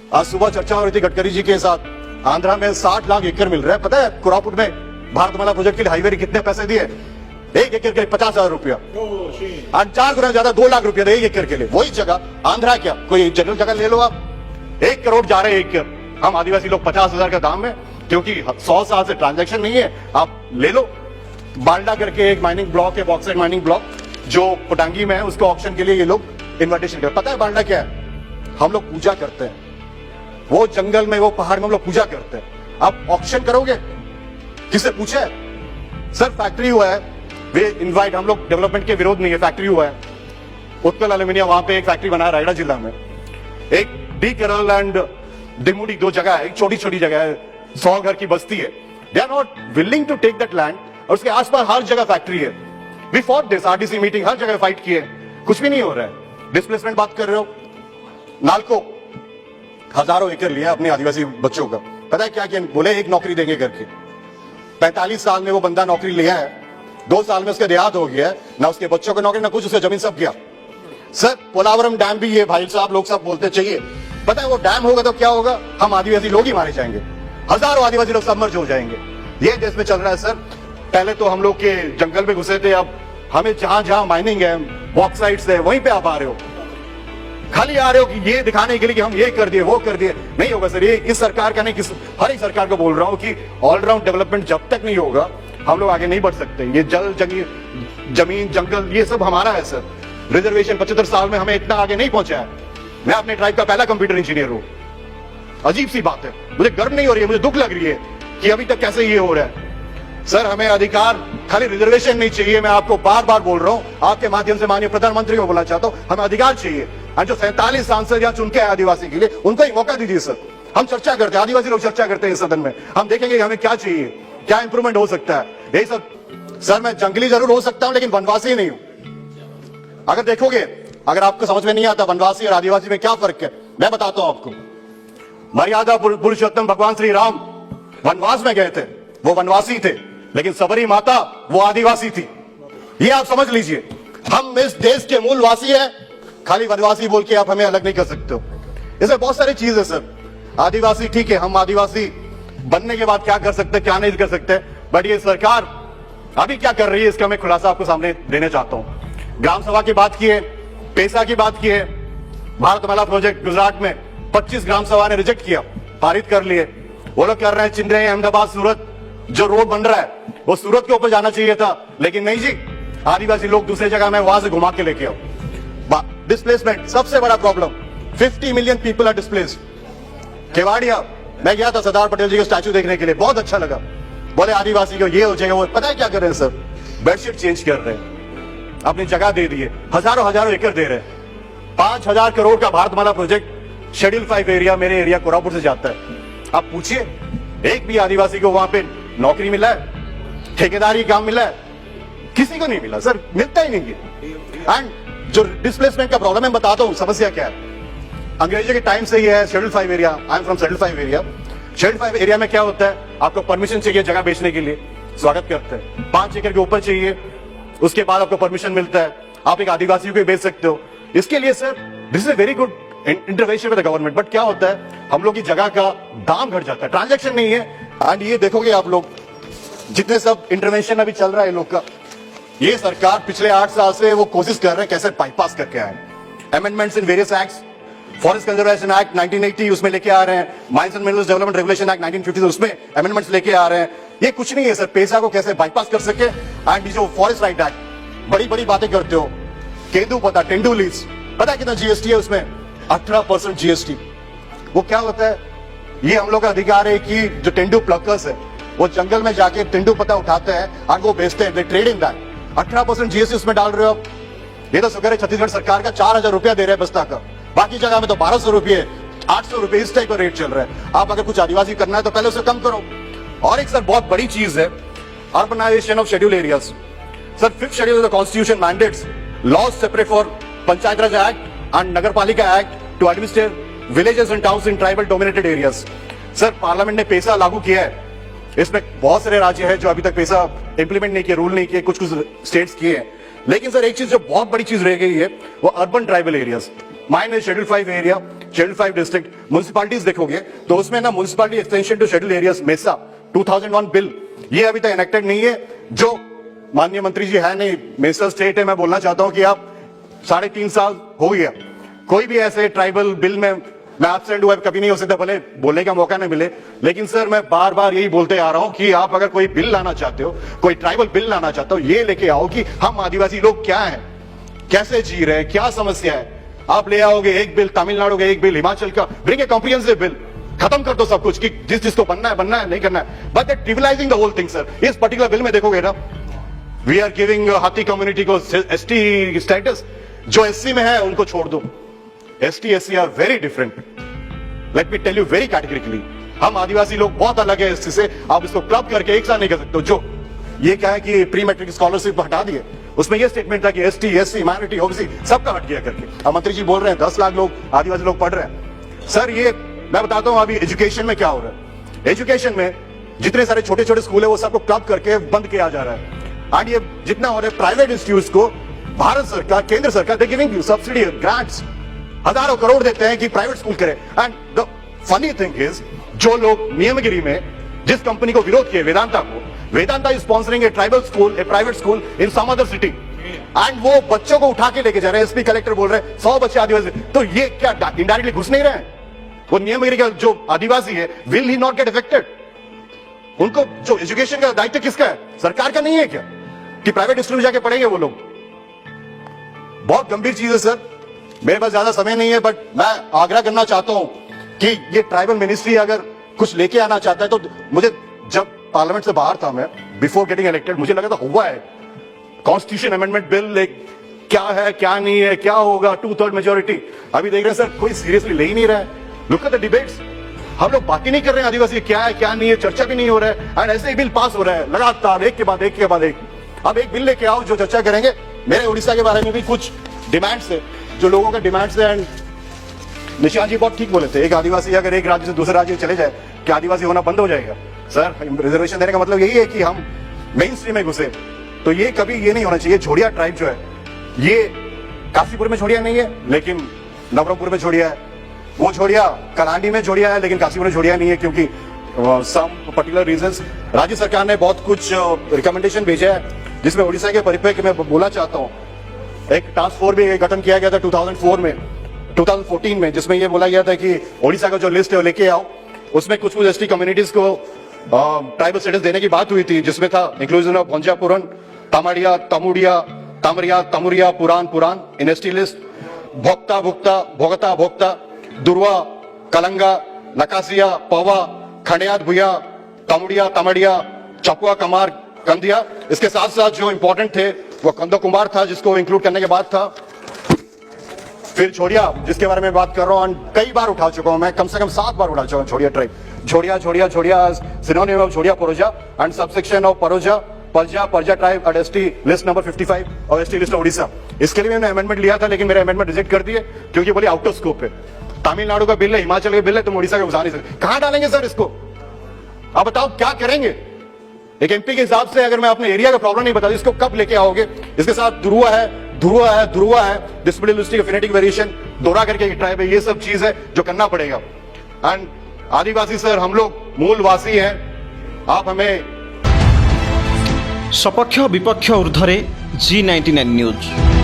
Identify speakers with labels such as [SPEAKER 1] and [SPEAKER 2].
[SPEAKER 1] आज सुबह चर्चा हो रही थी गडकरी जी के साथ, आंध्रा में 60 लाख एकड़ मिल रहा है। पता है कोरापुट में भारतमाला प्रोजेक्ट के लिए हाईवे कितने पैसे दिए? एक एकड़ के लिए 50,000 रुपया, 4 गुना ज्यादा 2 लाख रुपया एक एकड़ के लिए। वही जगह आंध्रा क्या कोई जनरल जगह ले लो आप, 1 करोड़ जा रहे हैं एकड़। हम आदिवासी लोग 50,000 का दाम है, क्योंकि 100 साल से ट्रांजैक्शन नहीं है। आप ले लो बाल्डा करके एक माइनिंग ब्लॉक है, बॉक्साइट माइनिंग ब्लॉक जो पोटांगी में है, उसको ऑक्शन के लिए ये लोग इन्विटेशन कर। पता है बाल्डा क्या है? हम लोग पूजा करते हैं, वो जंगल में वो पहाड़ में हम लोग पूजा करते हैं। आप ऑक्शन करोगे? किससे पूछे? सर फैक्ट्री हुआ है, वे इनवाइट, हम लोग डेवलपमेंट के विरोध नहीं है, फैक्ट्री हुआ है। उत्कल एल्यूमिनियम वहां पे एक फैक्ट्री बनाया रायगढ़ जिला में। एक डी केरल एंड डिमुडी 2 जगह है, एक छोटी छोटी जगह है, 100 घर की बस्ती है। They are not willing to take that land, और उसके आसपास हर जगह फैक्ट्री है। We fought this, RDC meeting, हर जगह फाइट किए, कुछ भी नहीं हो रहा है। डिस्प्लेसमेंट बात कर रहे हो, नालको हजारों एकड़ लिया अपने आदिवासी बच्चों का। पता है क्या किया? बोले एक नौकरी देंगे करके। 45 साल में वो बंदा नौकरी लिया है, 2 साल में उसका देहात हो गया है, ना उसके बच्चों को नौकरी ना कुछ, उसका जमीन सब गया। सर पोलावरम डैम भी ये भाई साहब लोग सब बोलते चाहिए। पता है वो डैम होगा तो क्या होगा? हम आदिवासी लोग ही मारे जाएंगे, हजारों आदिवासी लोग सबमर्ज हो जाएंगे। ये देश में चल रहा है सर। पहले तो हम लोग के जंगल में घुसे थे, अब हमें जहां जहां माइनिंग है, बॉक्साइट्स है, वहीं पे आप आ रहे हो, खाली आ रहे हो कि ये दिखाने के लिए कि हम ये कर दिए वो कर दिए। नहीं होगा सर, ये इस सरकार का नहीं, हर एक सरकार को बोल रहा हूं कि ऑलराउंड डेवलपमेंट जब तक नहीं होगा हम लोग आगे नहीं बढ़ सकते। ये जल जमीन जंगल ये सब हमारा है सर। रिजर्वेशन 75 साल में हमें इतना आगे नहीं पहुंचा है। मैं अपने ट्राइब का पहला कंप्यूटर इंजीनियर हूं। अजीब सी बात है, मुझे गर्व नहीं हो रही है, मुझे दुख लग रही है कि अभी तक कैसे ये हो रहा है। सर हमें अधिकार, खाली रिजर्वेशन नहीं चाहिए। मैं आपको बार बार बोल रहा हूं, आपके माध्यम से माननीय प्रधानमंत्री को बोलना चाहता हूं, हमें अधिकार चाहिए। और जो 47 सांसद यहाँ चुन के आए आदिवासी के लिए, उनको ही मौका दीजिए सर। हम चर्चा करते हैं, आदिवासी लोग चर्चा करते हैं इस सदन में, हम देखेंगे हमें क्या चाहिए, क्या इंप्रूवमेंट हो सकता है, यही सब। सर मैं जंगली जरूर हो सकता हूं, लेकिन वनवासी नहीं हूं। अगर देखोगे, अगर आपको समझ में नहीं आता वनवासी और आदिवासी में क्या फर्क है, मैं बताता हूं आपको। मर्यादा पुरुषोत्तम भगवान श्री राम वनवास में गए थे, वो वनवासी थे, लेकिन सबरी माता वो आदिवासी थी। ये आप समझ लीजिए, हम इस देश के मूलवासी हैं, खाली वनवासी बोल के आप हमें अलग नहीं कर सकते हो। इसमें बहुत सारी चीज है सर। आदिवासी ठीक है, हम आदिवासी बनने के बाद क्या कर सकते, क्या नहीं कर सकते, बट ये सरकार अभी क्या कर रही है, इसका मैं खुलासा आपको सामने देना चाहता हूं। ग्राम सभा की बात की है, पैसा की बात की है। भारतमाला प्रोजेक्ट गुजरात में 25 ग्राम सभा ने रिजेक्ट किया, पारित कर लिए। वो लोग कर रहे हैं चिन्नई अहमदाबाद सूरत, जो रोड बन रहा है वो सूरत के ऊपर जाना चाहिए था, लेकिन नहीं जी, आदिवासी लोग दूसरी जगह में वहां से घुमा के लेके आओ। डिस्प्लेसमेंट सबसे बड़ा problem, 50 million people are displaced. Kevadia मैं गया था सरदार पटेल जी का स्टैचू देखने के लिए, बहुत अच्छा लगा। बोले आदिवासी को ये हो जाएगा वो, पता है क्या कर रहे हैं सर? बेडशीट चेंज कर रहे हैं, अपनी जगह दे दिए, हजारों एकड़ दे रहे हैं। 5,000 करोड़ का भारतमाला प्रोजेक्ट शेड्यूल 5 एरिया, मेरे एरिया कोरापुट से जाता है। आप पूछिए, एक भी आदिवासी को वहां पे नौकरी मिला है, ठेकेदारी काम मिला है? किसी को नहीं मिला सर, मिलता ही नहीं है। एंड जो डिस्प्लेसमेंट का प्रॉब्लम है, बताता हूं समस्या क्या है। अंग्रेजों के टाइम से ही है schedule 5 area. I am from schedule 5 area. Schedule 5 area में क्या होता है, आपको परमिशन चाहिए जगह बेचने के लिए, स्वागत करते हैं। 5 एकड़ के ऊपर चाहिए, उसके बाद आपको परमिशन मिलता है, आप एक आदिवासी को बेच सकते हो। इसके लिए sir this is a very good intervention with the government. But क्या होता है, हम लोग की जगह का दाम घट जाता है, ट्रांजैक्शन नहीं है। एंड ये देखोगे आप लोग, जितने सब इंटरवेंशन अभी चल रहा है लोग का, ये सरकार पिछले 8 साल से वो कोशिश कर रहे हैं कैसे बाईपास करके आए। Amendments in various acts, forest conservation act 1980 उसमें लेके आ रहे हैं, mines and minerals development regulation act 1950 उसमें अमेंडमेंट्स लेके आ रहे हैं। ये कुछ नहीं है सर, पैसा को कैसे बाईपास कर सके। एंड जो फॉरेस्ट राइट एक्ट, बड़ी बड़ी बातें करते हो, केंदू पता, टेंडू लीज, पता है कितना जीएसटी है उसमें? 18% जीएसटी। वो क्या होता है, ये हम लोग का अधिकार है कि जो टेंडू प्लकर्स है वो जंगल में जाके टेंडू पत्ता उठाते हैं और वो बेचते हैं, दे ट्रेड इन दैट। 18% जीएसटी उसमें डाल रहे हो आप। ये तो शुक्र है छत्तीसगढ़ सरकार का 4,000 रुपया दे रहे हैं बस्ता का, बाकी जगह में तो 1200 रुपये, 800 रुपये, इस टाइप का रेट चल रहा है। आप अगर कुछ आदिवासी करना है तो पहले उसे कम करो। और एक सर बहुत बड़ी चीज है, urbanisation of schedule areas. Sir 5th schedule of the constitution mandates laws separate for panchayat raj act and Nagar Palika act to administer villages and towns in tribal dominated areas. Sir parliament ने पैसा लागू किया है, इसमें बहुत सारे राज्य हैं जो अभी तक पैसा इंप्लीमेंट नहीं किए, रूल नहीं किए, कुछ स्टेट्स किए हैं। लेकिन सर एक चीज जो बहुत बड़ी चीज रह गई है वो urban tribal areas. Mine schedule 5 area, schedule 5 district municipalities देखोगे तो उसमें ना municipality extension to schedule areas MESA 2001 bill ये अभी तक एनेक्टेड नहीं है। जो माननीय मंत्री जी है नहीं, मेसा स्टेट है, मैं बोलना चाहता हूं कि आप 3.5 साल हो गया, कोई भी ऐसे ट्राइबल बिल में मैं एब्सेंट हुआ कभी नहीं हो सकता, भले बोलने का मौका नहीं मिले, लेकिन सर मैं बार बार यही बोलते आ रहा हूं कि आप अगर कोई बिल लाना चाहते हो, कोई ट्राइबल बिल लाना चाहते हो, ये लेके आओ कि हम आदिवासी लोग क्या हैं, कैसे जी रहे हैं, क्या समस्या है। आप ले आओगे एक बिल तमिलनाडु का, एक बिल हिमाचल का, ब्रिंग ए कॉम्प्रिहेंसिव बिल, खत्म कर दो सब कुछ कि जिस जिसको बनना है नहीं करना है, but trivializing the whole thing. Sir इस पर्टिकुलर बिल में देखोगे ना, we are giving Hatti community को एसटी स्टेटस, जो एससी में है उनको छोड़ दो। ST SC are very different, let me tell you very categorically, हम आदिवासी लोग बहुत अलग है एससी से। आप इसको क्लब करके एक साथ नहीं कर सकते। जो ये क्या है कि प्री मैट्रिक स्कॉलरशिप हटा दिए, उसमें ये स्टेटमेंट था कि एसटी एससी माइनॉरिटी ओबीसी सबका हट गया करके। अब मंत्री जी बोल रहे हैं 10 लाख लोग आदिवासी लोग पढ़ रहे हैं। सर ये मैं बताता हूं अभी एजुकेशन में क्या हो रहा है। एजुकेशन में जितने सारे छोटे छोटे स्कूल है वो सबको क्लब करके बंद किया जा रहा है। एंड ये जितना हो रहा है प्राइवेट इंस्टीट्यूट्स को भारत सरकार, केंद्र सरकार, they giving you subsidy grants, हजारों करोड़ देते हैं कि प्राइवेट स्कूल करें। And the funny thing is, जो लोग नियमगिरी में जिस कंपनी को विरोध किए, वेदांता को, Vedanta is sponsoring a tribal school, a private school in some other city, and वो बच्चों को उठा के लेके जा रहे हैं। एसपी कलेक्टर बोल रहे हैं 100 बच्चे आदिवासी, तो ये क्या इनडायरेक्टली घुस नहीं रहे हैं? वो नियमगिरी का जो आदिवासी है, will he not get affected? उनको जो एजुकेशन का दायित्व किसका है? सरकार का नहीं है क्या कि प्राइवेट स्कूल में जाके पढ़ेंगे वो लोग? बहुत गंभीर चीज है सर। मेरे पास ज्यादा समय नहीं है, बट मैं आग्रह करना चाहता हूं कि ये ट्राइबल मिनिस्ट्री अगर कुछ लेके आना चाहता है तो मुझे, जब पार्लियामेंट से बाहर था मैं, बिफोर गेटिंग इलेक्टेड, मुझे लगा था हुआ है कॉन्स्टिट्यूशन अमेंडमेंट बिल, एक क्या है क्या नहीं है, क्या होगा, 2/3 मेजोरिटी। अभी देख रहे हैं सर कोई सीरियसली ले ही नहीं रहा है। लुक एट द डिबेट्स, हम लोग बात ही नहीं कर रहे हैं आदिवासी क्या है क्या नहीं है, चर्चा भी नहीं हो रहा है। एंड ऐसे ही बिल पास हो रहा है लगातार, एक के बाद एक के बाद एक। अब एक बिल लेके आओ जो चर्चा करेंगे। मेरे उड़ीसा के बारे में भी कुछ डिमांड्स है, जो लोगों का डिमांड्स है। एंड निशांत जी बहुत ठीक बोले थे, एक आदिवासी अगर एक राज्य से दूसरे राज्य में चले जाए क्या आदिवासी होना बंद हो जाएगा? सर रिजर्वेशन देने का मतलब यही है कि हम मेन स्ट्रीम में घुसे, तो ये कभी ये नहीं होना चाहिए। छोड़िया ट्राइब जो है, ये काशीपुर में छोड़िया नहीं है लेकिन नवरंगपुर में छोड़िया है, वो छोड़िया कलांडी में छोड़िया है लेकिन काशीपुर में छोड़िया नहीं है, क्योंकि सम पर्टिकुलर रीजंस। राज्य सरकार ने बहुत कुछ रिकमेंडेशन भेजा है, जिसमें उड़ीसा के परिप्रेक्ष्य में बोलना चाहता हूँ। एक टास्क फोर्स भी गठन किया गया था 2014 में, जिसमें यह बोला गया था कि ओडिशा का जो लिस्ट है वो लेके आओ। उसमें कुछ एसटी कम्युनिटीज को ट्राइबल स्टेटस देने की बात हुई थी, जिसमें था इंक्लूजन ऑफ भंजा पुरन, तमाड़िया, तमुड़िया, तमरिया, तमुरिया, पुरान इन एसटी लिस्ट, भोक्ता भुक्ता, भोगता भोक्ता, दुर्वा, कलंगा, नकासिया, पवा, खंडियात भुया, तमुड़िया, तमड़िया, चपुआ, कमार, कंधिया। इसके साथ साथ जो इंपॉर्टेंट थे वो कंदो कुमार था, जिसको इंक्लूड करने के बाद था। फिर छोड़िया, जिसके बारे में बात कर रहा हूं, कई बार उठा चुका हूं मैं, कम से कम 7 बार उठा चुका हूं। छोड़िया ट्राइब, छोड़िया synonym of Chhodia Paroja and subsection of Paroja Parja tribe at ST list number 55 और एसटी लिस्ट उड़ीसा। इसके लिए मैंने अमेंडमेंट लिया था, लेकिन मेरे अमेंडमेंट रिजेक्ट कर दिए क्योंकि बोली आउट ऑफ स्कोप है। तमिलनाडु का बिल है, हिमाचल का बिल है, तुम उड़ीसा का घुसा नहीं सकते। कहां डालेंगे सर इसको? आप बताओ क्या करेंगे? एक एमपी के हिसाब से अगर मैं अपने एरिया का प्रॉब्लम नहीं बता, इसको कब लेके आओगे? इसके साथ ध्रुवा है, डिस्बिलिटी फिनेटिक वेरिएशन, दोहरा करके ट्राइब है, ये सब चीज है जो करना पड़ेगा। एंड आदिवासी सर, हम लोग मूलवासी हैं, आप हमें
[SPEAKER 2] सपक्ष विपक्ष ऊर्ध्वे G99 न्यूज।